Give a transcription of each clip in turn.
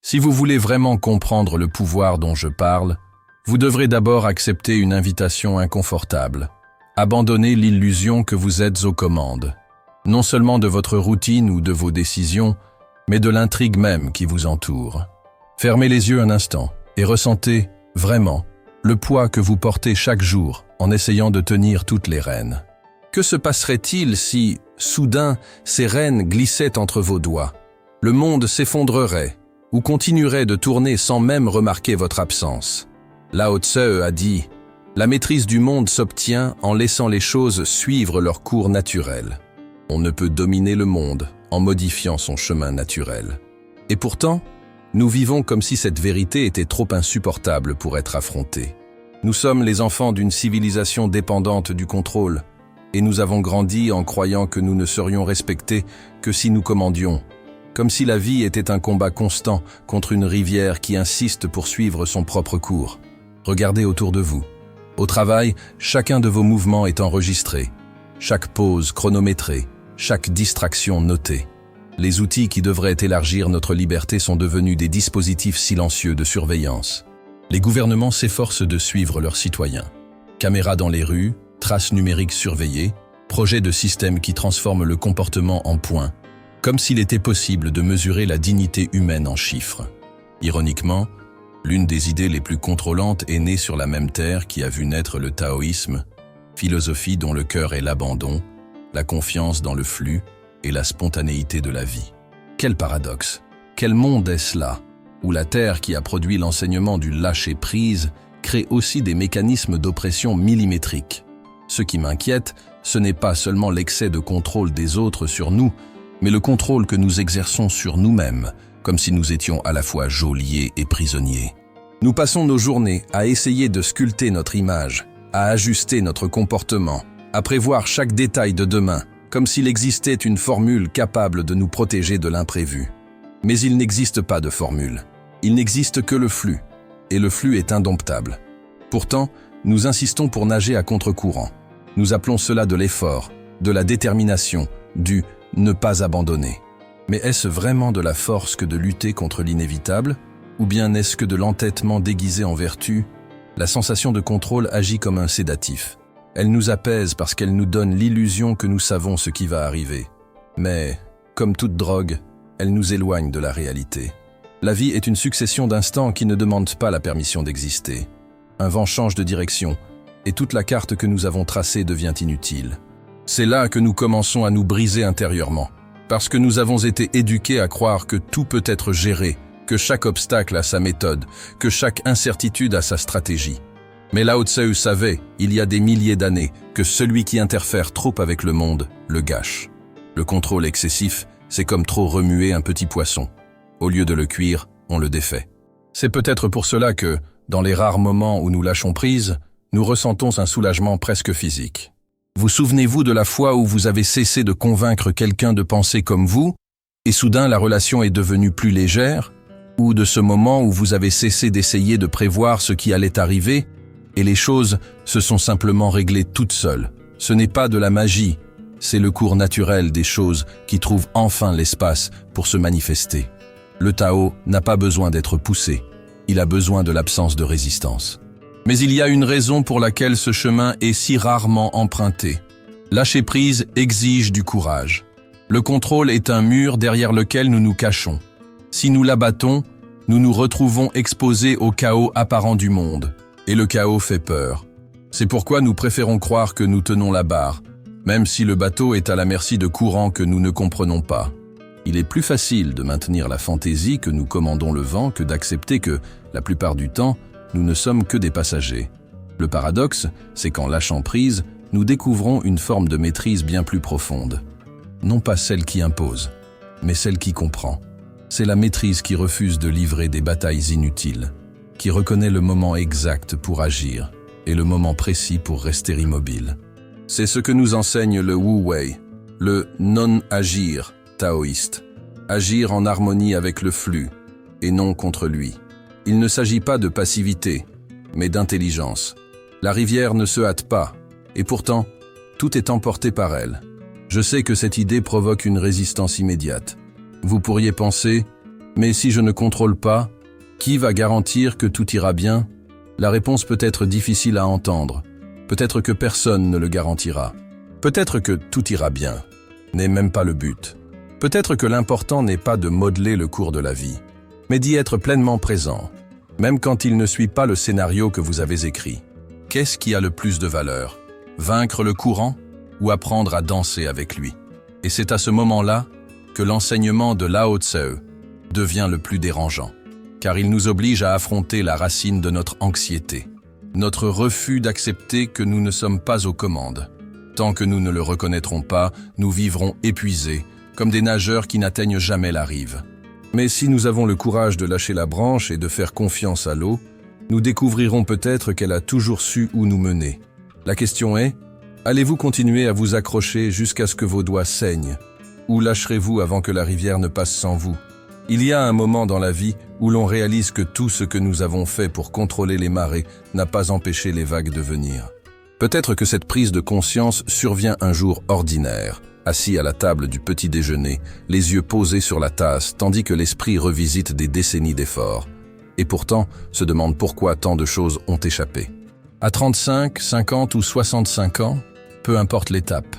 Si vous voulez vraiment comprendre le pouvoir dont je parle, vous devrez d'abord accepter une invitation inconfortable. Abandonnez l'illusion que vous êtes aux commandes, non seulement de votre routine ou de vos décisions, mais de l'intrigue même qui vous entoure. Fermez les yeux un instant et ressentez, vraiment, le poids que vous portez chaque jour en essayant de tenir toutes les rênes. Que se passerait-il si, soudain, ces rênes glissaient entre vos doigts? Le monde s'effondrerait ou continuerait de tourner sans même remarquer votre absence. Lao Tse a dit « La maîtrise du monde s'obtient en laissant les choses suivre leur cours naturel. On ne peut dominer le monde en modifiant son chemin naturel. » Et pourtant, nous vivons comme si cette vérité était trop insupportable pour être affrontée. Nous sommes les enfants d'une civilisation dépendante du contrôle, et nous avons grandi en croyant que nous ne serions respectés que si nous commandions, comme si la vie était un combat constant contre une rivière qui insiste pour suivre son propre cours. Regardez autour de vous. Au travail, chacun de vos mouvements est enregistré, chaque pause chronométrée, chaque distraction notée. Les outils qui devraient élargir notre liberté sont devenus des dispositifs silencieux de surveillance. Les gouvernements s'efforcent de suivre leurs citoyens. Caméras dans les rues, traces numériques surveillées, projets de systèmes qui transforment le comportement en points, comme s'il était possible de mesurer la dignité humaine en chiffres. Ironiquement, l'une des idées les plus contrôlantes est née sur la même terre qui a vu naître le taoïsme, philosophie dont le cœur est l'abandon, la confiance dans le flux et la spontanéité de la vie. Quel paradoxe! Quel monde est-ce là, où la terre qui a produit l'enseignement du lâcher-prise crée aussi des mécanismes d'oppression millimétriques? Ce qui m'inquiète, ce n'est pas seulement l'excès de contrôle des autres sur nous, mais le contrôle que nous exerçons sur nous-mêmes, comme si nous étions à la fois geôliers et prisonniers. Nous passons nos journées à essayer de sculpter notre image, à ajuster notre comportement, à prévoir chaque détail de demain, comme s'il existait une formule capable de nous protéger de l'imprévu. Mais il n'existe pas de formule. Il n'existe que le flux, et le flux est indomptable. Pourtant, nous insistons pour nager à contre-courant. Nous appelons cela de l'effort, de la détermination, du « ne pas abandonner ». Mais est-ce vraiment de la force que de lutter contre l'inévitable? Ou bien n'est-ce que de l'entêtement déguisé en vertu? La sensation de contrôle agit comme un sédatif. Elle nous apaise parce qu'elle nous donne l'illusion que nous savons ce qui va arriver. Mais, comme toute drogue, elle nous éloigne de la réalité. La vie est une succession d'instants qui ne demandent pas la permission d'exister. Un vent change de direction, et toute la carte que nous avons tracée devient inutile. C'est là que nous commençons à nous briser intérieurement, parce que nous avons été éduqués à croire que tout peut être géré, que chaque obstacle a sa méthode, que chaque incertitude a sa stratégie. Mais Lao Tse savait, il y a des milliers d'années, que celui qui interfère trop avec le monde le gâche. Le contrôle excessif, c'est comme trop remuer un petit poisson. Au lieu de le cuire, on le défait. C'est peut-être pour cela que, dans les rares moments où nous lâchons prise, nous ressentons un soulagement presque physique. Vous souvenez-vous de la fois où vous avez cessé de convaincre quelqu'un de penser comme vous, et soudain la relation est devenue plus légère? Ou de ce moment où vous avez cessé d'essayer de prévoir ce qui allait arriver, et les choses se sont simplement réglées toutes seules? Ce n'est pas de la magie, c'est le cours naturel des choses qui trouve enfin l'espace pour se manifester. Le Tao n'a pas besoin d'être poussé, il a besoin de l'absence de résistance. Mais il y a une raison pour laquelle ce chemin est si rarement emprunté. Lâcher prise exige du courage. Le contrôle est un mur derrière lequel nous nous cachons. Si nous l'abattons, nous nous retrouvons exposés au chaos apparent du monde. Et le chaos fait peur. C'est pourquoi nous préférons croire que nous tenons la barre, même si le bateau est à la merci de courants que nous ne comprenons pas. Il est plus facile de maintenir la fantaisie que nous commandons le vent que d'accepter que, la plupart du temps, nous ne sommes que des passagers. Le paradoxe, c'est qu'en lâchant prise, nous découvrons une forme de maîtrise bien plus profonde. Non pas celle qui impose, mais celle qui comprend. C'est la maîtrise qui refuse de livrer des batailles inutiles, qui reconnaît le moment exact pour agir et le moment précis pour rester immobile. C'est ce que nous enseigne le Wu Wei, le non-agir taoïste. Agir en harmonie avec le flux, et non contre lui. Il ne s'agit pas de passivité, mais d'intelligence. La rivière ne se hâte pas, et pourtant, tout est emporté par elle. Je sais que cette idée provoque une résistance immédiate. Vous pourriez penser, Mais si je ne contrôle pas, qui va garantir que tout ira bien? La réponse peut être difficile à entendre. Peut-être que personne ne le garantira. Peut-être que tout ira bien n'est même pas le but. Peut-être que l'important n'est pas de modeler le cours de la vie, mais d'y être pleinement présent, même quand il ne suit pas le scénario que vous avez écrit. Qu'est-ce qui a le plus de valeur? Vaincre le courant ou apprendre à danser avec lui? Et c'est à ce moment-là que l'enseignement de Lao Tse devient le plus dérangeant, car il nous oblige à affronter la racine de notre anxiété, notre refus d'accepter que nous ne sommes pas aux commandes. Tant que nous ne le reconnaîtrons pas, nous vivrons épuisés, comme des nageurs qui n'atteignent jamais la rive. Mais si nous avons le courage de lâcher la branche et de faire confiance à l'eau, nous découvrirons peut-être qu'elle a toujours su où nous mener. La question est, allez-vous continuer à vous accrocher jusqu'à ce que vos doigts saignent? Ou lâcherez-vous avant que la rivière ne passe sans vous? Il y a un moment dans la vie où l'on réalise que tout ce que nous avons fait pour contrôler les marées n'a pas empêché les vagues de venir. Peut-être que cette prise de conscience survient un jour ordinaire, assis à la table du petit déjeuner, les yeux posés sur la tasse, tandis que l'esprit revisite des décennies d'efforts. Et pourtant, se demande pourquoi tant de choses ont échappé. À 35, 50 ou 65 ans, peu importe l'étape.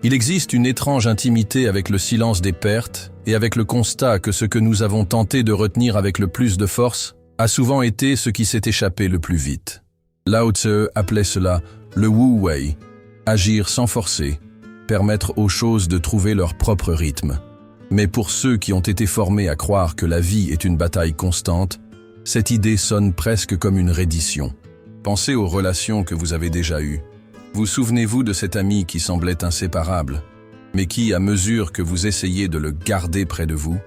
Il existe une étrange intimité avec le silence des pertes et avec le constat que ce que nous avons tenté de retenir avec le plus de force a souvent été ce qui s'est échappé le plus vite. Lao Tse appelait cela le Wu Wei, agir sans forcer, permettre aux choses de trouver leur propre rythme. Mais pour ceux qui ont été formés à croire que la vie est une bataille constante, cette idée sonne presque comme une reddition. Pensez aux relations que vous avez déjà eues. Vous souvenez-vous de cet ami qui semblait inséparable, mais qui, à mesure que vous essayez de le garder près de vous,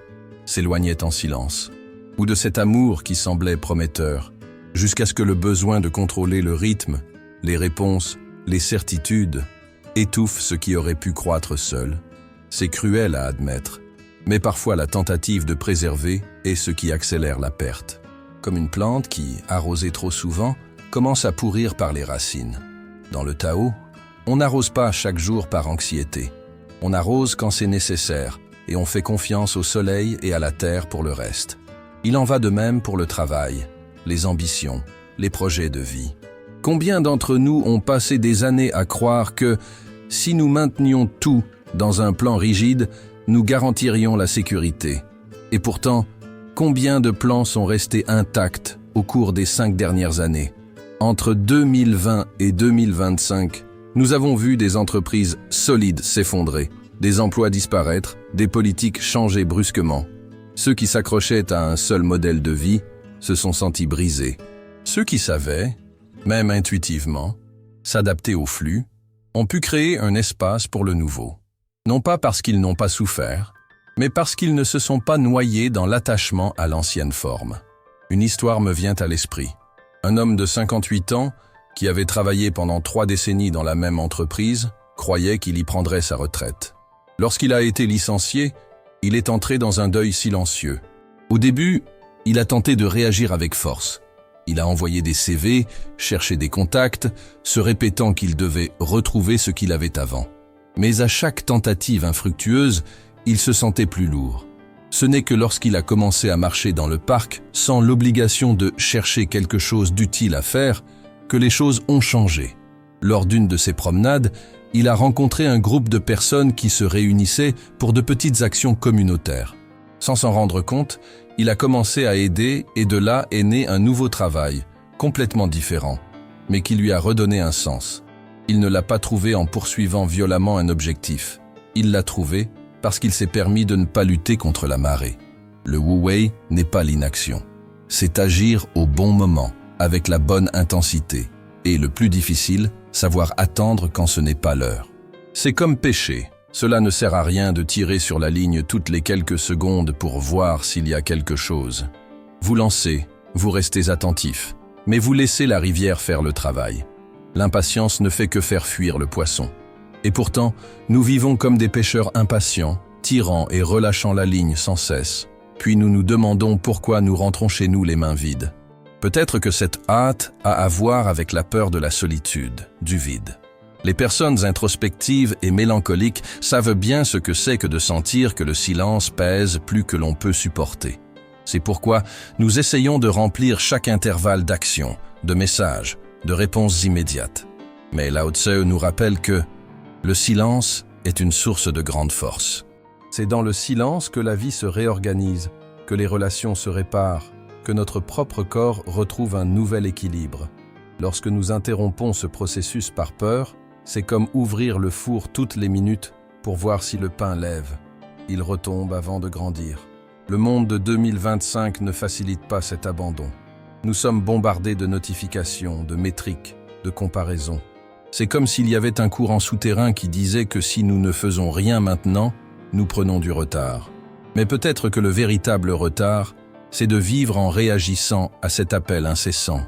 s'éloignait en silence? Ou de cet amour qui semblait prometteur, jusqu'à ce que le besoin de contrôler le rythme, les réponses, les certitudes, étouffe ce qui aurait pu croître seul? C'est cruel à admettre, mais parfois la tentative de préserver est ce qui accélère la perte. Comme une plante qui, arrosée trop souvent, commence à pourrir par les racines. Dans le Tao, on n'arrose pas chaque jour par anxiété. On arrose quand c'est nécessaire, et on fait confiance au soleil et à la terre pour le reste. Il en va de même pour le travail, les ambitions, les projets de vie. Combien d'entre nous ont passé des années à croire que, si nous maintenions tout dans un plan rigide, nous garantirions la sécurité? Et pourtant, combien de plans sont restés intacts au cours des 5 dernières années? Entre 2020 et 2025, nous avons vu des entreprises solides s'effondrer, des emplois disparaître, des politiques changer brusquement. Ceux qui s'accrochaient à un seul modèle de vie se sont sentis brisés. Ceux qui savaient, même intuitivement, s'adapter au flux, ont pu créer un espace pour le nouveau. Non pas parce qu'ils n'ont pas souffert, mais parce qu'ils ne se sont pas noyés dans l'attachement à l'ancienne forme. Une histoire me vient à l'esprit. Un homme de 58 ans, qui avait travaillé pendant 3 décennies dans la même entreprise, croyait qu'il y prendrait sa retraite. Lorsqu'il a été licencié, il est entré dans un deuil silencieux. Au début, il a tenté de réagir avec force. Il a envoyé des CV, cherché des contacts, se répétant qu'il devait retrouver ce qu'il avait avant. Mais à chaque tentative infructueuse, il se sentait plus lourd. Ce n'est que lorsqu'il a commencé à marcher dans le parc, sans l'obligation de chercher quelque chose d'utile à faire, que les choses ont changé. Lors d'une de ses promenades, il a rencontré un groupe de personnes qui se réunissaient pour de petites actions communautaires. Sans s'en rendre compte, il a commencé à aider et de là est né un nouveau travail, complètement différent, mais qui lui a redonné un sens. Il ne l'a pas trouvé en poursuivant violemment un objectif. Il l'a trouvé parce qu'il s'est permis de ne pas lutter contre la marée. Le Wu Wei n'est pas l'inaction. C'est agir au bon moment, avec la bonne intensité. Et le plus difficile, savoir attendre quand ce n'est pas l'heure. C'est comme pêcher. Cela ne sert à rien de tirer sur la ligne toutes les quelques secondes pour voir s'il y a quelque chose. Vous lancez, vous restez attentif, mais vous laissez la rivière faire le travail. L'impatience ne fait que faire fuir le poisson. Et pourtant, nous vivons comme des pêcheurs impatients, tirant et relâchant la ligne sans cesse. Puis nous nous demandons pourquoi nous rentrons chez nous les mains vides. Peut-être que cette hâte a à voir avec la peur de la solitude, du vide. Les personnes introspectives et mélancoliques savent bien ce que c'est que de sentir que le silence pèse plus que l'on peut supporter. C'est pourquoi nous essayons de remplir chaque intervalle d'action, de messages, de réponses immédiates. Mais Lao Tse nous rappelle que le silence est une source de grande force. C'est dans le silence que la vie se réorganise, que les relations se réparent, que notre propre corps retrouve un nouvel équilibre. Lorsque nous interrompons ce processus par peur, c'est comme ouvrir le four toutes les minutes pour voir si le pain lève. Il retombe avant de grandir. Le monde de 2025 ne facilite pas cet abandon. Nous sommes bombardés de notifications, de métriques, de comparaisons. C'est comme s'il y avait un courant souterrain qui disait que si nous ne faisons rien maintenant, nous prenons du retard. Mais peut-être que le véritable retard, c'est de vivre en réagissant à cet appel incessant.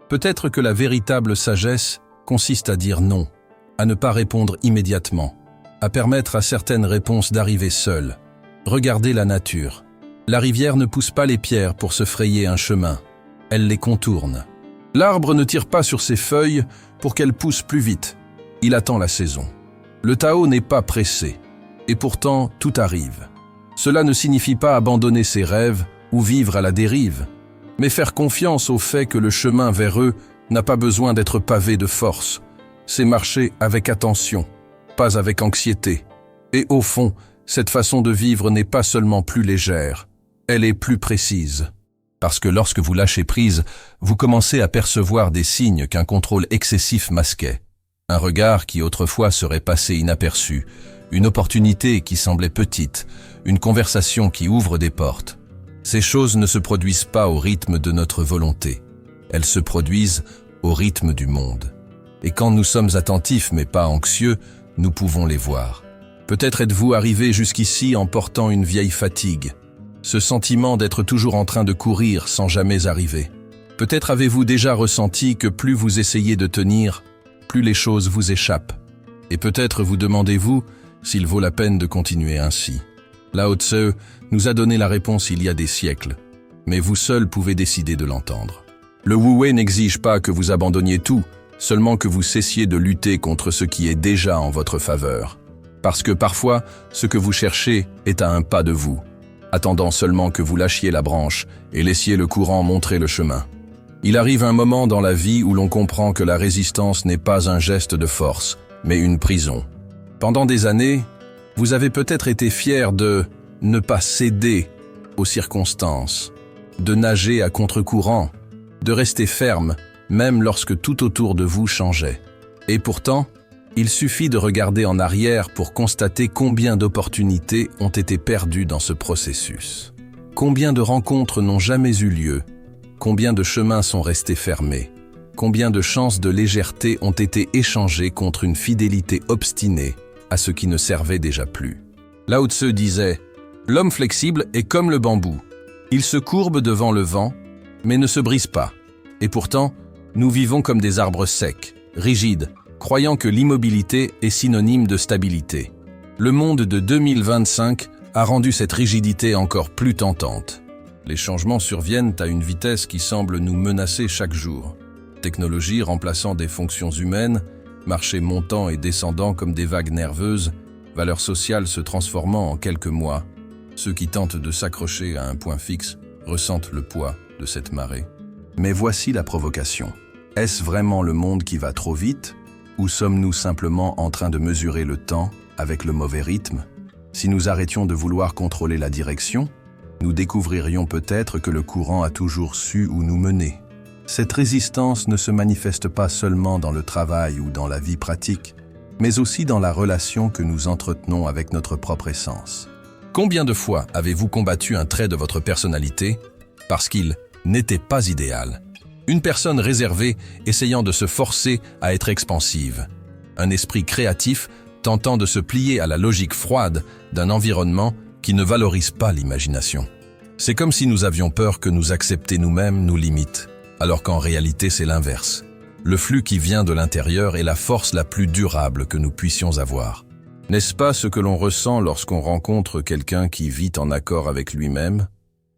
Peut-être que la véritable sagesse consiste à dire non, à ne pas répondre immédiatement, à permettre à certaines réponses d'arriver seules. Regardez la nature. La rivière ne pousse pas les pierres pour se frayer un chemin. Elle les contourne. L'arbre ne tire pas sur ses feuilles pour qu'elles poussent plus vite. Il attend la saison. Le Tao n'est pas pressé. Et pourtant, tout arrive. Cela ne signifie pas abandonner ses rêves ou vivre à la dérive, mais faire confiance au fait que le chemin vers eux n'a pas besoin d'être pavé de force. C'est marcher avec attention, pas avec anxiété. Et au fond, cette façon de vivre n'est pas seulement plus légère, elle est plus précise. Parce que lorsque vous lâchez prise, vous commencez à percevoir des signes qu'un contrôle excessif masquait. Un regard qui autrefois serait passé inaperçu, une opportunité qui semblait petite, une conversation qui ouvre des portes. Ces choses ne se produisent pas au rythme de notre volonté. Elles se produisent au rythme du monde. Et quand nous sommes attentifs mais pas anxieux, nous pouvons les voir. Peut-être êtes-vous arrivé jusqu'ici en portant une vieille fatigue, ce sentiment d'être toujours en train de courir sans jamais arriver. Peut-être avez-vous déjà ressenti que plus vous essayez de tenir, plus les choses vous échappent. Et peut-être vous demandez-vous s'il vaut la peine de continuer ainsi. Lao Tse nous a donné la réponse il y a des siècles, mais vous seul pouvez décider de l'entendre. Le Wu-Wei n'exige pas que vous abandonniez tout, seulement que vous cessiez de lutter contre ce qui est déjà en votre faveur. Parce que parfois, ce que vous cherchez est à un pas de vous, attendant seulement que vous lâchiez la branche et laissiez le courant montrer le chemin. Il arrive un moment dans la vie où l'on comprend que la résistance n'est pas un geste de force, mais une prison. Pendant des années, vous avez peut-être été fier de ne pas céder aux circonstances, de nager à contre-courant, de rester ferme, même lorsque tout autour de vous changeait. Et pourtant, il suffit de regarder en arrière pour constater combien d'opportunités ont été perdues dans ce processus. Combien de rencontres n'ont jamais eu lieu, combien de chemins sont restés fermés, combien de chances de légèreté ont été échangées contre une fidélité obstinée à ce qui ne servait déjà plus. Lao Tse disait « L'homme flexible est comme le bambou. Il se courbe devant le vent, mais ne se brise pas. Et pourtant, nous vivons comme des arbres secs, rigides, croyant que l'immobilité est synonyme de stabilité. Le monde de 2025 a rendu cette rigidité encore plus tentante. Les changements surviennent à une vitesse qui semble nous menacer chaque jour. Technologie remplaçant des fonctions humaines, marché montant et descendant comme des vagues nerveuses, valeurs sociales se transformant en quelques mois. Ceux qui tentent de s'accrocher à un point fixe ressentent le poids de cette marée. Mais voici la provocation. Est-ce vraiment le monde qui va trop vite ? Ou sommes-nous simplement en train de mesurer le temps avec le mauvais rythme ? Si nous arrêtions de vouloir contrôler la direction, nous découvririons peut-être que le courant a toujours su où nous mener. Cette résistance ne se manifeste pas seulement dans le travail ou dans la vie pratique, mais aussi dans la relation que nous entretenons avec notre propre essence. Combien de fois avez-vous combattu un trait de votre personnalité parce qu'il n'était pas idéal ? Une personne réservée essayant de se forcer à être expansive. Un esprit créatif tentant de se plier à la logique froide d'un environnement qui ne valorise pas l'imagination. C'est comme si nous avions peur que nous accepter nous-mêmes nous limite, alors qu'en réalité c'est l'inverse. Le flux qui vient de l'intérieur est la force la plus durable que nous puissions avoir. N'est-ce pas ce que l'on ressent lorsqu'on rencontre quelqu'un qui vit en accord avec lui-même ?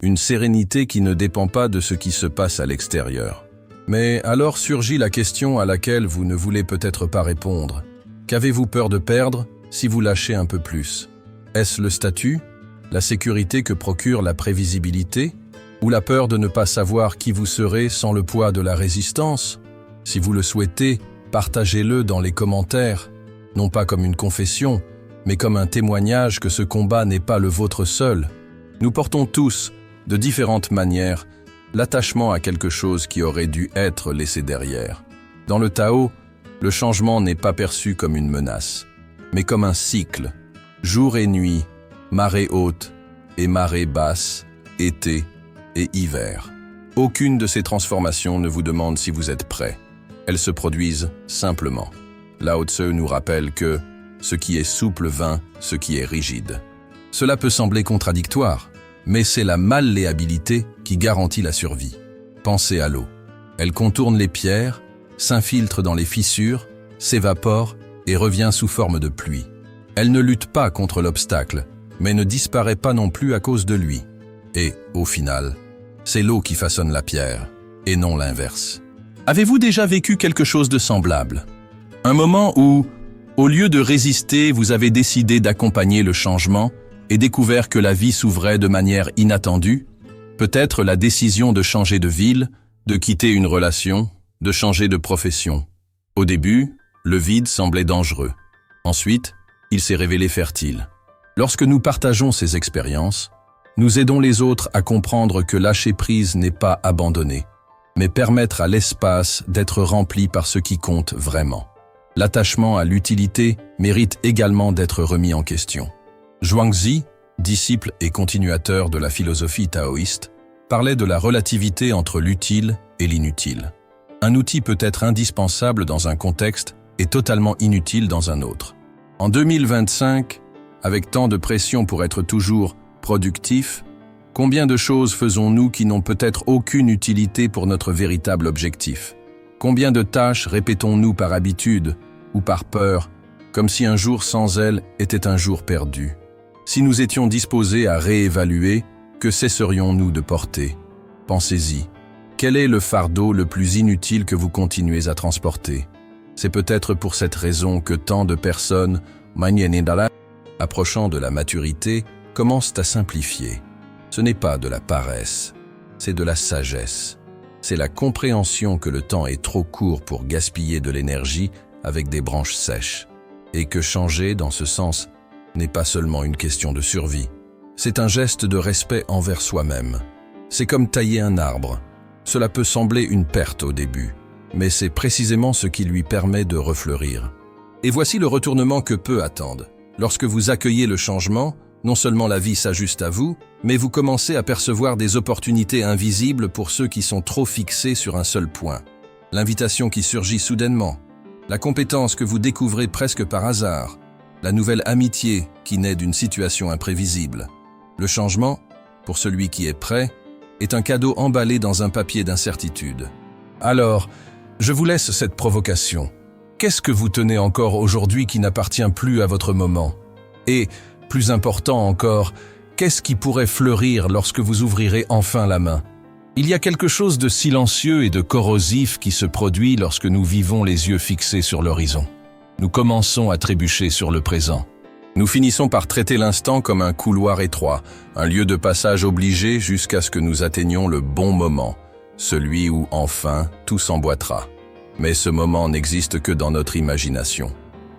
Une sérénité qui ne dépend pas de ce qui se passe à l'extérieur. Mais alors surgit la question à laquelle vous ne voulez peut-être pas répondre. Qu'avez-vous peur de perdre si vous lâchez un peu plus ? Est-ce le statut ? La sécurité que procure la prévisibilité ? Ou la peur de ne pas savoir qui vous serez sans le poids de la résistance? Si vous le souhaitez, partagez-le dans les commentaires, non pas comme une confession, mais comme un témoignage que ce combat n'est pas le vôtre seul. Nous portons tous, de différentes manières, l'attachement à quelque chose qui aurait dû être laissé derrière. Dans le Tao, le changement n'est pas perçu comme une menace, mais comme un cycle. Jour et nuit, marée haute et marée basse, été et hiver. Aucune de ces transformations ne vous demande si vous êtes prêt. Elles se produisent simplement. Lao Tzu nous rappelle que ce qui est souple vainc ce qui est rigide. Cela peut sembler contradictoire, mais c'est la malléabilité qui garantit la survie. Pensez à l'eau. Elle contourne les pierres, s'infiltre dans les fissures, s'évapore et revient sous forme de pluie. Elle ne lutte pas contre l'obstacle, mais ne disparaît pas non plus à cause de lui. Et, au final, c'est l'eau qui façonne la pierre, et non l'inverse. Avez-vous déjà vécu quelque chose de semblable? Un moment où, au lieu de résister, vous avez décidé d'accompagner le changement et découvert que la vie s'ouvrait de manière inattendue? Peut-être la décision de changer de ville, de quitter une relation, de changer de profession. Au début, le vide semblait dangereux. Ensuite, il s'est révélé fertile. Lorsque nous partageons ces expériences, nous aidons les autres à comprendre que lâcher prise n'est pas abandonner, mais permettre à l'espace d'être rempli par ce qui compte vraiment. L'attachement à l'utilité mérite également d'être remis en question. Zhuangzi, disciple et continuateur de la philosophie taoïste, parlait de la relativité entre l'utile et l'inutile. Un outil peut être indispensable dans un contexte et totalement inutile dans un autre. En 2025, avec tant de pression pour être toujours productif, combien de choses faisons-nous qui n'ont peut-être aucune utilité pour notre véritable objectif? Combien de tâches répétons-nous par habitude ou par peur, comme si un jour sans elles était un jour perdu? Si nous étions disposés à réévaluer, que cesserions-nous de porter? Pensez-y. Quel est le fardeau le plus inutile que vous continuez à transporter? C'est peut-être pour cette raison que tant de personnes, approchant de la maturité, commencent à simplifier. Ce n'est pas de la paresse, c'est de la sagesse. C'est la compréhension que le temps est trop court pour gaspiller de l'énergie avec des branches sèches. Et que changer dans ce sens n'est pas seulement une question de survie. C'est un geste de respect envers soi-même. C'est comme tailler un arbre. Cela peut sembler une perte au début, mais c'est précisément ce qui lui permet de refleurir. Et voici le retournement que peu attendent. Lorsque vous accueillez le changement, non seulement la vie s'ajuste à vous, mais vous commencez à percevoir des opportunités invisibles pour ceux qui sont trop fixés sur un seul point. L'invitation qui surgit soudainement, la compétence que vous découvrez presque par hasard, la nouvelle amitié qui naît d'une situation imprévisible. Le changement, pour celui qui est prêt, est un cadeau emballé dans un papier d'incertitude. Alors, je vous laisse cette provocation. Qu'est-ce que vous tenez encore aujourd'hui qui n'appartient plus à votre moment? Et, plus important encore, qu'est-ce qui pourrait fleurir lorsque vous ouvrirez enfin la main? Il y a quelque chose de silencieux et de corrosif qui se produit lorsque nous vivons les yeux fixés sur l'horizon. Nous commençons à trébucher sur le présent. Nous finissons par traiter l'instant comme un couloir étroit, un lieu de passage obligé jusqu'à ce que nous atteignions le bon moment, celui où enfin tout s'emboîtera. Mais ce moment n'existe que dans notre imagination.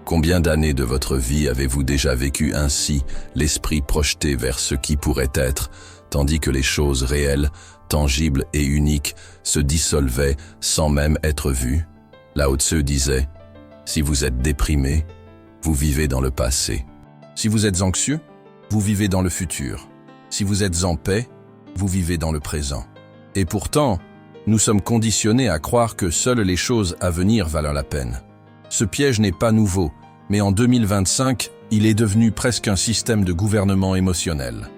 Combien d'années de votre vie avez-vous déjà vécu ainsi, l'esprit projeté vers ce qui pourrait être, tandis que les choses réelles, tangibles et uniques se dissolvaient sans même être vues? Lao Tzu disait « Si vous êtes déprimé, vous vivez dans le passé. Si vous êtes anxieux, vous vivez dans le futur. Si vous êtes en paix, vous vivez dans le présent. » Et pourtant, nous sommes conditionnés à croire que seules les choses à venir valent la peine. Ce piège n'est pas nouveau, mais en 2025, il est devenu presque un système de gouvernement émotionnel.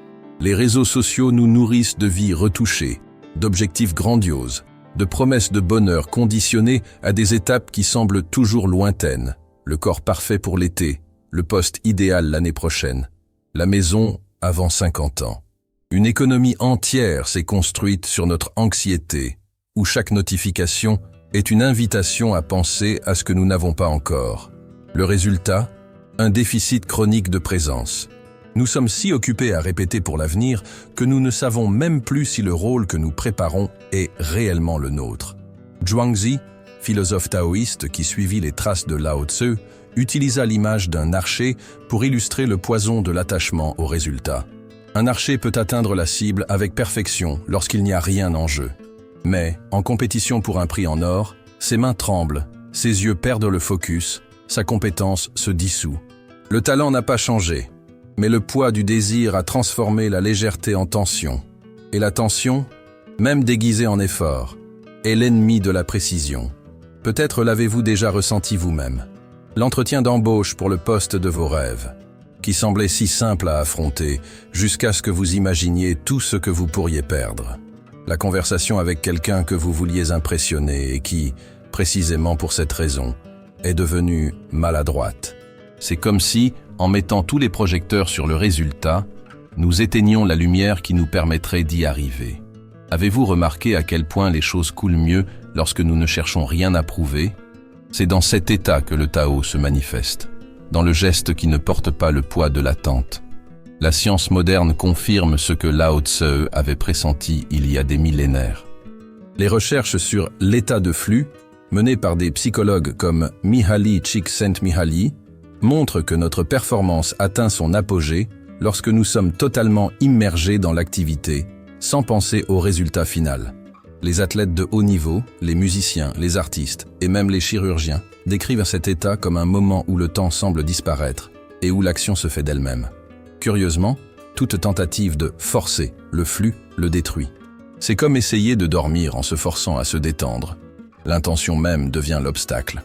Les réseaux sociaux nous nourrissent de vies retouchées, d'objectifs grandioses, de promesses de bonheur conditionnées à des étapes qui semblent toujours lointaines. Le corps parfait pour l'été, le poste idéal l'année prochaine, la maison avant 50 ans. Une économie entière s'est construite sur notre anxiété, où chaque notification est une invitation à penser à ce que nous n'avons pas encore. Le résultat, un déficit chronique de présence. Nous sommes si occupés à répéter pour l'avenir que nous ne savons même plus si le rôle que nous préparons est réellement le nôtre. Zhuangzi, philosophe taoïste qui suivit les traces de Lao Tzu, utilisa l'image d'un archer pour illustrer le poison de l'attachement au résultat. Un archer peut atteindre la cible avec perfection lorsqu'il n'y a rien en jeu. Mais, en compétition pour un prix en or, ses mains tremblent, ses yeux perdent le focus, sa compétence se dissout. Le talent n'a pas changé, mais le poids du désir a transformé la légèreté en tension. Et la tension, même déguisée en effort, est l'ennemi de la précision. Peut-être l'avez-vous déjà ressenti vous-même. L'entretien d'embauche pour le poste de vos rêves, qui semblait si simple à affronter, jusqu'à ce que vous imaginiez tout ce que vous pourriez perdre. La conversation avec quelqu'un que vous vouliez impressionner et qui, précisément pour cette raison, est devenue maladroite. C'est comme si, en mettant tous les projecteurs sur le résultat, nous éteignions la lumière qui nous permettrait d'y arriver. Avez-vous remarqué à quel point les choses coulent mieux lorsque nous ne cherchons rien à prouver? C'est dans cet état que le Tao se manifeste, dans le geste qui ne porte pas le poids de l'attente. La science moderne confirme ce que Lao Tzu avait pressenti il y a des millénaires. Les recherches sur l'état de flux, menées par des psychologues comme Mihaly Csikszentmihalyi, montrent que notre performance atteint son apogée lorsque nous sommes totalement immergés dans l'activité, sans penser au résultat final. Les athlètes de haut niveau, les musiciens, les artistes et même les chirurgiens décrivent cet état comme un moment où le temps semble disparaître et où l'action se fait d'elle-même. Curieusement, toute tentative de forcer le flux le détruit. C'est comme essayer de dormir en se forçant à se détendre. L'intention même devient l'obstacle.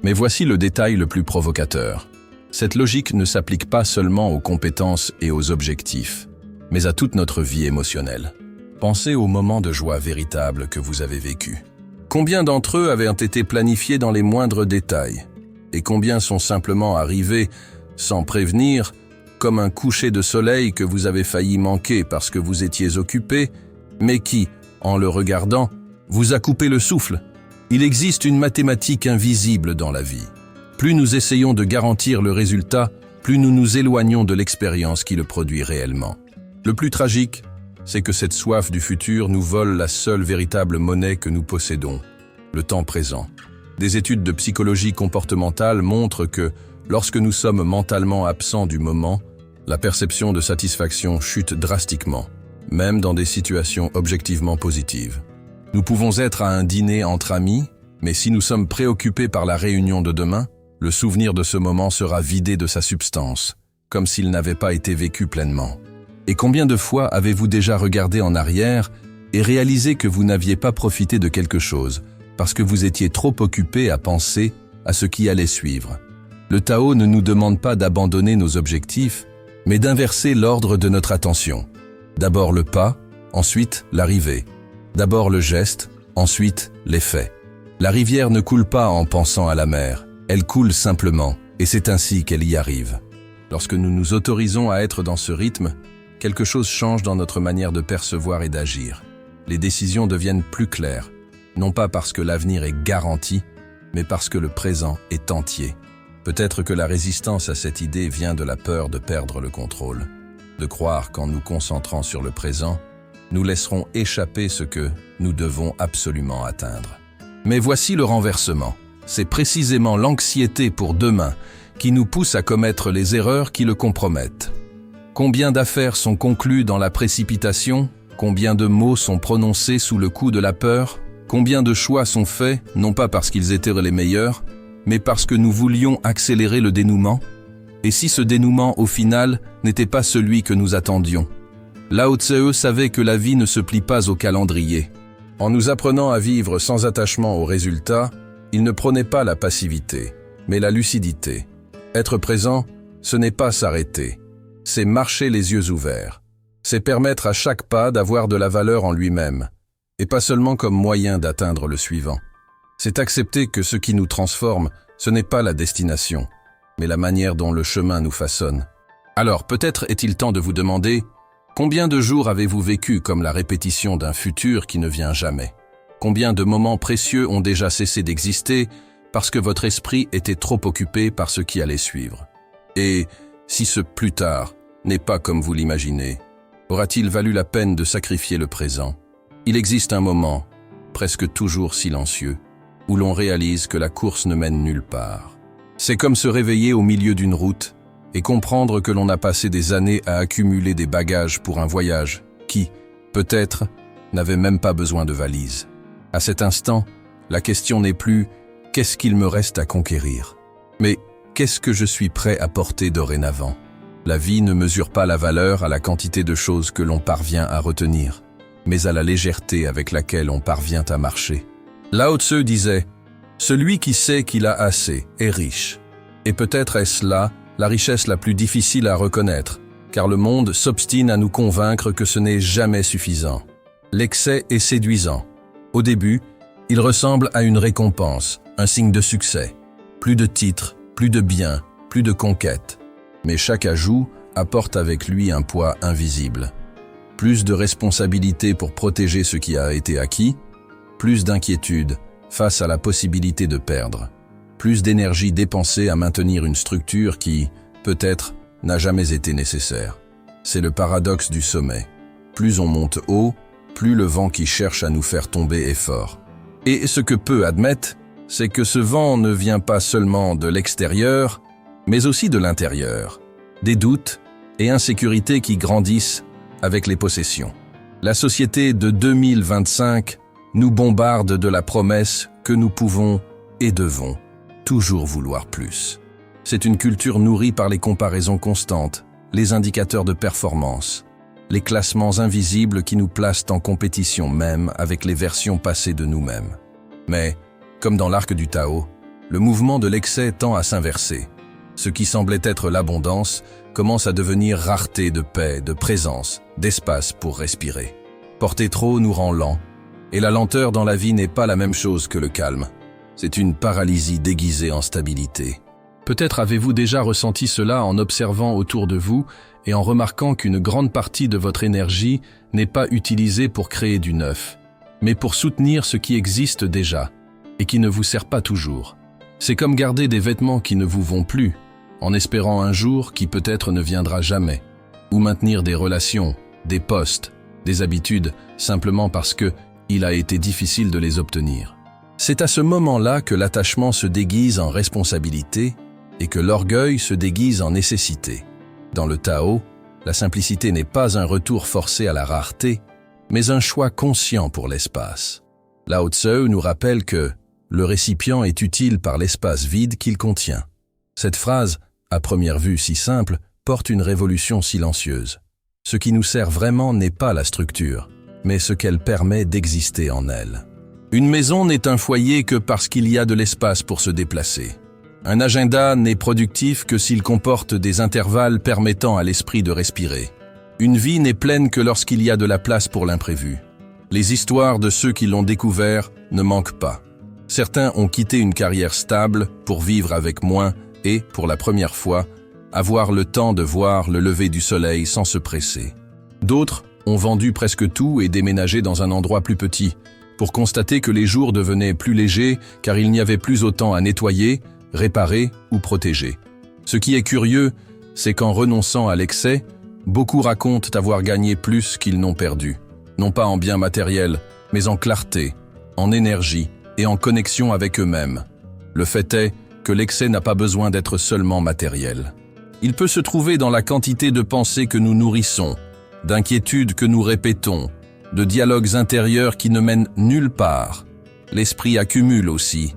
Mais voici le détail le plus provocateur. Cette logique ne s'applique pas seulement aux compétences et aux objectifs, mais à toute notre vie émotionnelle. Pensez aux moments de joie véritables que vous avez vécus. Combien d'entre eux avaient été planifiés dans les moindres détails? Et combien sont simplement arrivés, sans prévenir, comme un coucher de soleil que vous avez failli manquer parce que vous étiez occupé, mais qui, en le regardant, vous a coupé le souffle? Il existe une mathématique invisible dans la vie. Plus nous essayons de garantir le résultat, plus nous nous éloignons de l'expérience qui le produit réellement. Le plus tragique, c'est que cette soif du futur nous vole la seule véritable monnaie que nous possédons, le temps présent. Des études de psychologie comportementale montrent que, lorsque nous sommes mentalement absents du moment, la perception de satisfaction chute drastiquement, même dans des situations objectivement positives. Nous pouvons être à un dîner entre amis, mais si nous sommes préoccupés par la réunion de demain, le souvenir de ce moment sera vidé de sa substance, comme s'il n'avait pas été vécu pleinement. Et combien de fois avez-vous déjà regardé en arrière et réalisé que vous n'aviez pas profité de quelque chose, parce que vous étiez trop occupé à penser à ce qui allait suivre? Le Tao ne nous demande pas d'abandonner nos objectifs, mais d'inverser l'ordre de notre attention. D'abord le pas, ensuite l'arrivée. D'abord le geste, ensuite l'effet. La rivière ne coule pas en pensant à la mer, elle coule simplement, et c'est ainsi qu'elle y arrive. Lorsque nous nous autorisons à être dans ce rythme, quelque chose change dans notre manière de percevoir et d'agir. Les décisions deviennent plus claires, non pas parce que l'avenir est garanti, mais parce que le présent est entier. Peut-être que la résistance à cette idée vient de la peur de perdre le contrôle, de croire qu'en nous concentrant sur le présent, nous laisserons échapper ce que nous devons absolument atteindre. Mais voici le renversement. C'est précisément l'anxiété pour demain qui nous pousse à commettre les erreurs qui le compromettent. Combien d'affaires sont conclues dans la précipitation? Combien de mots sont prononcés sous le coup de la peur? Combien de choix sont faits, non pas parce qu'ils étaient les meilleurs, mais parce que nous voulions accélérer le dénouement? Et si ce dénouement, au final, n'était pas celui que nous attendions? Lao Tzu savait que la vie ne se plie pas au calendrier. En nous apprenant à vivre sans attachement aux résultats, il ne prônait pas la passivité, mais la lucidité. Être présent, ce n'est pas s'arrêter, c'est marcher les yeux ouverts. C'est permettre à chaque pas d'avoir de la valeur en lui-même, et pas seulement comme moyen d'atteindre le suivant. C'est accepter que ce qui nous transforme, ce n'est pas la destination, mais la manière dont le chemin nous façonne. Alors peut-être est-il temps de vous demander, combien de jours avez-vous vécu comme la répétition d'un futur qui ne vient jamais? Combien de moments précieux ont déjà cessé d'exister parce que votre esprit était trop occupé par ce qui allait suivre? Et si ce plus tard n'est pas comme vous l'imaginez. Aura-t-il valu la peine de sacrifier le présent? Il existe un moment, presque toujours silencieux, où l'on réalise que la course ne mène nulle part. C'est comme se réveiller au milieu d'une route et comprendre que l'on a passé des années à accumuler des bagages pour un voyage qui, peut-être, n'avait même pas besoin de valise. À cet instant, la question n'est plus « qu'est-ce qu'il me reste à conquérir ?» mais « qu'est-ce que je suis prêt à porter dorénavant ?» La vie ne mesure pas la valeur à la quantité de choses que l'on parvient à retenir, mais à la légèreté avec laquelle on parvient à marcher. Lao Tse disait « Celui qui sait qu'il a assez est riche ». Et peut-être est-ce là la richesse la plus difficile à reconnaître, car le monde s'obstine à nous convaincre que ce n'est jamais suffisant. L'excès est séduisant. Au début, il ressemble à une récompense, un signe de succès. Plus de titres, plus de biens, plus de conquêtes. Mais chaque ajout apporte avec lui un poids invisible. Plus de responsabilités pour protéger ce qui a été acquis, plus d'inquiétude face à la possibilité de perdre, plus d'énergie dépensée à maintenir une structure qui, peut-être, n'a jamais été nécessaire. C'est le paradoxe du sommet. Plus on monte haut, plus le vent qui cherche à nous faire tomber est fort. Et ce que peu admettent, c'est que ce vent ne vient pas seulement de l'extérieur, mais aussi de l'intérieur. Des doutes et insécurités qui grandissent avec les possessions. La société de 2025 nous bombarde de la promesse que nous pouvons et devons toujours vouloir plus. C'est une culture nourrie par les comparaisons constantes, les indicateurs de performance, les classements invisibles qui nous placent en compétition même avec les versions passées de nous-mêmes. Mais, comme dans l'arc du Tao, le mouvement de l'excès tend à s'inverser. Ce qui semblait être l'abondance commence à devenir rareté de paix, de présence, d'espace pour respirer. Porter trop nous rend lents, et la lenteur dans la vie n'est pas la même chose que le calme. C'est une paralysie déguisée en stabilité. Peut-être avez-vous déjà ressenti cela en observant autour de vous et en remarquant qu'une grande partie de votre énergie n'est pas utilisée pour créer du neuf, mais pour soutenir ce qui existe déjà et qui ne vous sert pas toujours. C'est comme garder des vêtements qui ne vous vont plus, en espérant un jour qui peut-être ne viendra jamais, ou maintenir des relations, des postes, des habitudes, simplement parce que il a été difficile de les obtenir. C'est à ce moment-là que l'attachement se déguise en responsabilité et que l'orgueil se déguise en nécessité. Dans le Tao, la simplicité n'est pas un retour forcé à la rareté, mais un choix conscient pour l'espace. Lao Tse nous rappelle que le récipient est utile par l'espace vide qu'il contient. Cette phrase, à première vue si simple, porte une révolution silencieuse. Ce qui nous sert vraiment n'est pas la structure, mais ce qu'elle permet d'exister en elle. Une maison n'est un foyer que parce qu'il y a de l'espace pour se déplacer. Un agenda n'est productif que s'il comporte des intervalles permettant à l'esprit de respirer. Une vie n'est pleine que lorsqu'il y a de la place pour l'imprévu. Les histoires de ceux qui l'ont découvert ne manquent pas. Certains ont quitté une carrière stable pour vivre avec moins et, pour la première fois, avoir le temps de voir le lever du soleil sans se presser. D'autres ont vendu presque tout et déménagé dans un endroit plus petit, pour constater que les jours devenaient plus légers car il n'y avait plus autant à nettoyer, réparer ou protéger. Ce qui est curieux, c'est qu'en renonçant à l'excès, beaucoup racontent avoir gagné plus qu'ils n'ont perdu. Non pas en biens matériels, mais en clarté, en énergie et en connexion avec eux-mêmes. Le fait est que l'excès n'a pas besoin d'être seulement matériel. Il peut se trouver dans la quantité de pensées que nous nourrissons, d'inquiétudes que nous répétons, de dialogues intérieurs qui ne mènent nulle part. L'esprit accumule aussi,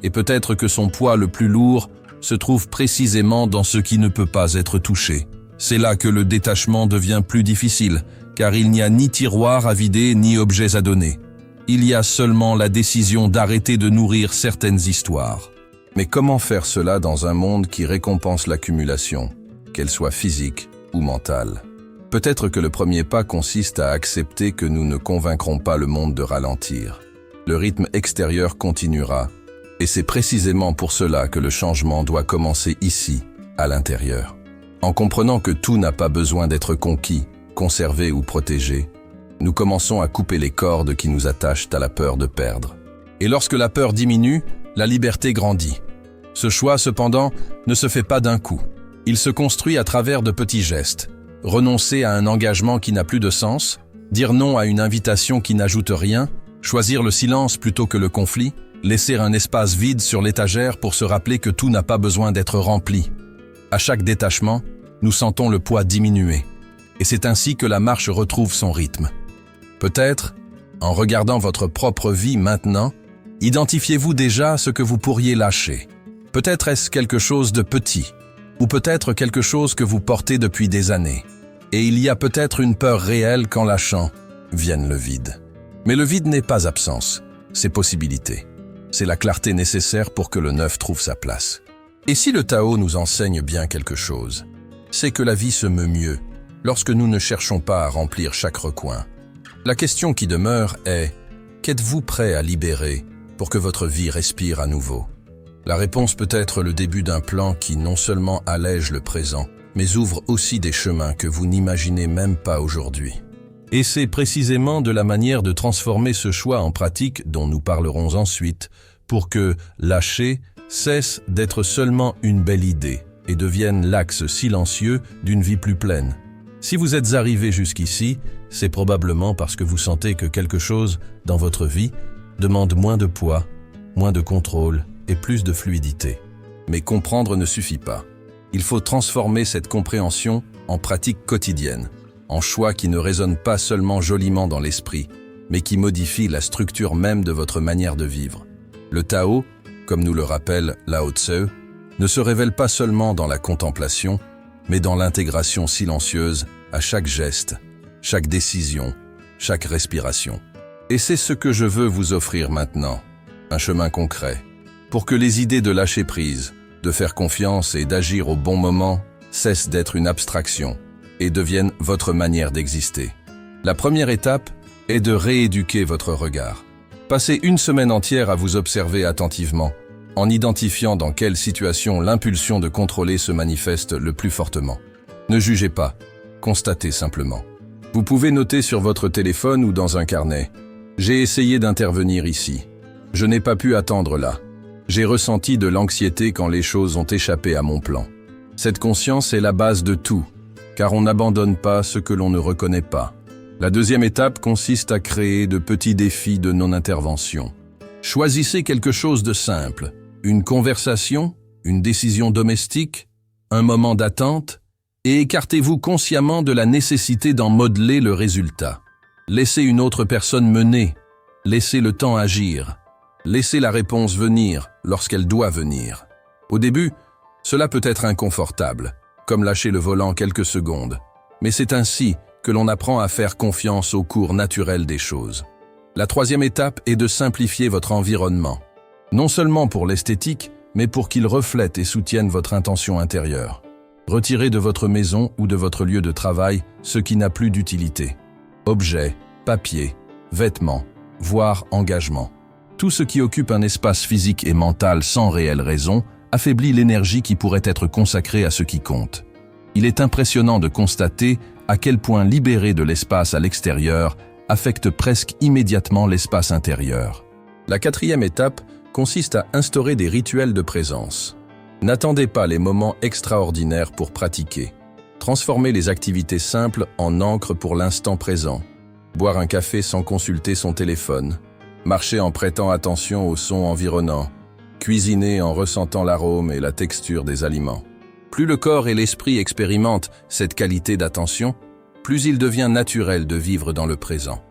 et peut-être que son poids le plus lourd se trouve précisément dans ce qui ne peut pas être touché. C'est là que le détachement devient plus difficile, car il n'y a ni tiroir à vider ni objets à donner. Il y a seulement la décision d'arrêter de nourrir certaines histoires. Mais comment faire cela dans un monde qui récompense l'accumulation, qu'elle soit physique ou mentale? Peut-être que le premier pas consiste à accepter que nous ne convaincrons pas le monde de ralentir. Le rythme extérieur continuera, et c'est précisément pour cela que le changement doit commencer ici, à l'intérieur. En comprenant que tout n'a pas besoin d'être conquis, conservé ou protégé, nous commençons à couper les cordes qui nous attachent à la peur de perdre. Et lorsque la peur diminue, la liberté grandit. Ce choix, cependant, ne se fait pas d'un coup. Il se construit à travers de petits gestes. renoncer à un engagement qui n'a plus de sens, dire non à une invitation qui n'ajoute rien, choisir le silence plutôt que le conflit, laisser un espace vide sur l'étagère pour se rappeler que tout n'a pas besoin d'être rempli. À chaque détachement, nous sentons le poids diminuer. Et c'est ainsi que la marche retrouve son rythme. Peut-être, en regardant votre propre vie maintenant, identifiez-vous déjà ce que vous pourriez lâcher. Peut-être est-ce quelque chose de petit, ou peut-être quelque chose que vous portez depuis des années. Et il y a peut-être une peur réelle qu'en lâchant, vienne le vide. Mais le vide n'est pas absence, c'est possibilité. C'est la clarté nécessaire pour que le neuf trouve sa place. Et si le Tao nous enseigne bien quelque chose, c'est que la vie se meut mieux lorsque nous ne cherchons pas à remplir chaque recoin. La question qui demeure est, qu'êtes-vous prêt à libérer pour que votre vie respire à nouveau? La réponse peut être le début d'un plan qui non seulement allège le présent, mais ouvre aussi des chemins que vous n'imaginez même pas aujourd'hui. Et c'est précisément de la manière de transformer ce choix en pratique dont nous parlerons ensuite, pour que lâcher cesse d'être seulement une belle idée et devienne l'axe silencieux d'une vie plus pleine. Si vous êtes arrivé jusqu'ici, c'est probablement parce que vous sentez que quelque chose dans votre vie demande moins de poids, moins de contrôle et plus de fluidité. Mais comprendre ne suffit pas. Il faut transformer cette compréhension en pratique quotidienne, en choix qui ne résonnent pas seulement joliment dans l'esprit, mais qui modifient la structure même de votre manière de vivre. Le Tao, comme nous le rappelle Lao Tse, ne se révèle pas seulement dans la contemplation, mais dans l'intégration silencieuse à chaque geste, chaque décision, chaque respiration. Et c'est ce que je veux vous offrir maintenant, un chemin concret, pour que les idées de lâcher prise, de faire confiance et d'agir au bon moment cessent d'être une abstraction et deviennent votre manière d'exister. La première étape est de rééduquer votre regard. Passez une semaine entière à vous observer attentivement, en identifiant dans quelle situation l'impulsion de contrôler se manifeste le plus fortement. Ne jugez pas, constatez simplement. Vous pouvez noter sur votre téléphone ou dans un carnet. J'ai essayé d'intervenir ici. Je n'ai pas pu attendre là. J'ai ressenti de l'anxiété quand les choses ont échappé à mon plan. Cette conscience est la base de tout, car on n'abandonne pas ce que l'on ne reconnaît pas. La deuxième étape consiste à créer de petits défis de non-intervention. Choisissez quelque chose de simple, une conversation, une décision domestique, un moment d'attente, et écartez-vous consciemment de la nécessité d'en modeler le résultat. Laissez une autre personne mener, laissez le temps agir, laissez la réponse venir lorsqu'elle doit venir. Au début, cela peut être inconfortable, comme lâcher le volant quelques secondes, mais c'est ainsi que l'on apprend à faire confiance au cours naturel des choses. La troisième étape est de simplifier votre environnement, non seulement pour l'esthétique, mais pour qu'il reflète et soutienne votre intention intérieure. Retirez de votre maison ou de votre lieu de travail ce qui n'a plus d'utilité. Objets, papiers, vêtements, voire engagements. Tout ce qui occupe un espace physique et mental sans réelle raison affaiblit l'énergie qui pourrait être consacrée à ce qui compte. Il est impressionnant de constater à quel point libérer de l'espace à l'extérieur affecte presque immédiatement l'espace intérieur. La quatrième étape consiste à instaurer des rituels de présence. N'attendez pas les moments extraordinaires pour pratiquer. Transformez les activités simples en ancre pour l'instant présent. Boire un café sans consulter son téléphone. Marcher en prêtant attention aux sons environnants. Cuisiner en ressentant l'arôme et la texture des aliments. Plus le corps et l'esprit expérimentent cette qualité d'attention, plus il devient naturel de vivre dans le présent.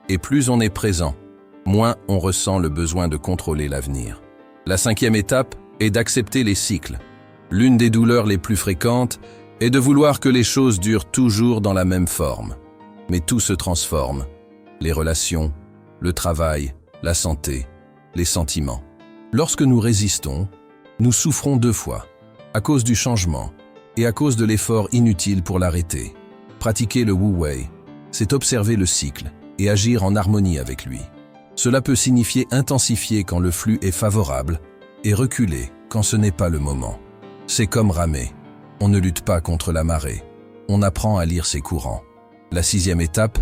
Et plus on est présent, moins on ressent le besoin de contrôler l'avenir. La cinquième étape est d'accepter les cycles. L'une des douleurs les plus fréquentes est de vouloir que les choses durent toujours dans la même forme. Mais tout se transforme. Les relations, le travail, la santé, les sentiments. Lorsque nous résistons, nous souffrons deux fois. À cause du changement et à cause de l'effort inutile pour l'arrêter. Pratiquer le Wu Wei, c'est observer le cycle et agir en harmonie avec lui. Cela peut signifier intensifier quand le flux est favorable et reculer quand ce n'est pas le moment. C'est comme ramer. On ne lutte pas contre la marée. On apprend à lire ses courants. La sixième étape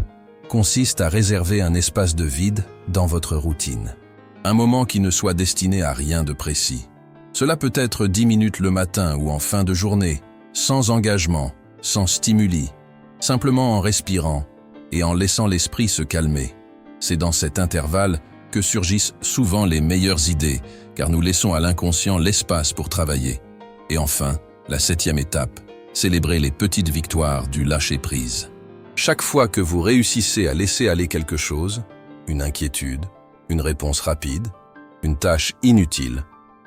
consiste à réserver un espace de vide dans votre routine. Un moment qui ne soit destiné à rien de précis. Cela peut être 10 minutes le matin ou en fin de journée, sans engagement, sans stimuli. simplement en respirant et en laissant l'esprit se calmer. C'est dans cet intervalle que surgissent souvent les meilleures idées, car nous laissons à l'inconscient l'espace pour travailler. Et enfin, la 7e étape, célébrer les petites victoires du lâcher-prise. Chaque fois que vous réussissez à laisser aller quelque chose, une inquiétude, une réponse rapide, une tâche inutile,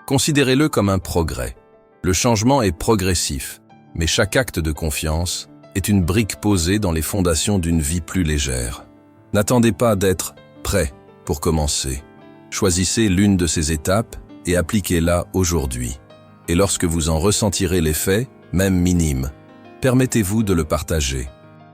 considérez-le comme un progrès. Le changement est progressif, mais chaque acte de confiance est une brique posée dans les fondations d'une vie plus légère. N'attendez pas d'être prêt pour commencer. Choisissez l'une de ces étapes et appliquez-la aujourd'hui. Et lorsque vous en ressentirez l'effet, même minime, permettez-vous de le partager.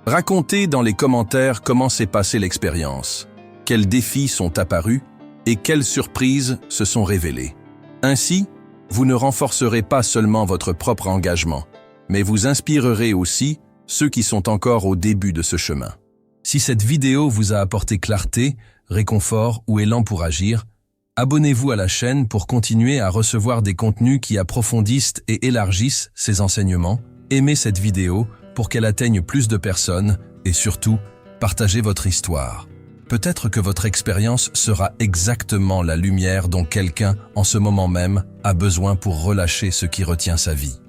Racontez dans les commentaires comment s'est passée l'expérience, quels défis sont apparus et quelles surprises se sont révélées. Ainsi, vous ne renforcerez pas seulement votre propre engagement, mais vous inspirerez aussi ceux qui sont encore au début de ce chemin. Si cette vidéo vous a apporté clarté, réconfort ou élan pour agir, abonnez-vous à la chaîne pour continuer à recevoir des contenus qui approfondissent et élargissent ces enseignements. Aimez cette vidéo pour qu'elle atteigne plus de personnes et surtout, partagez votre histoire. Peut-être que votre expérience sera exactement la lumière dont quelqu'un, en ce moment même, a besoin pour relâcher ce qui retient sa vie.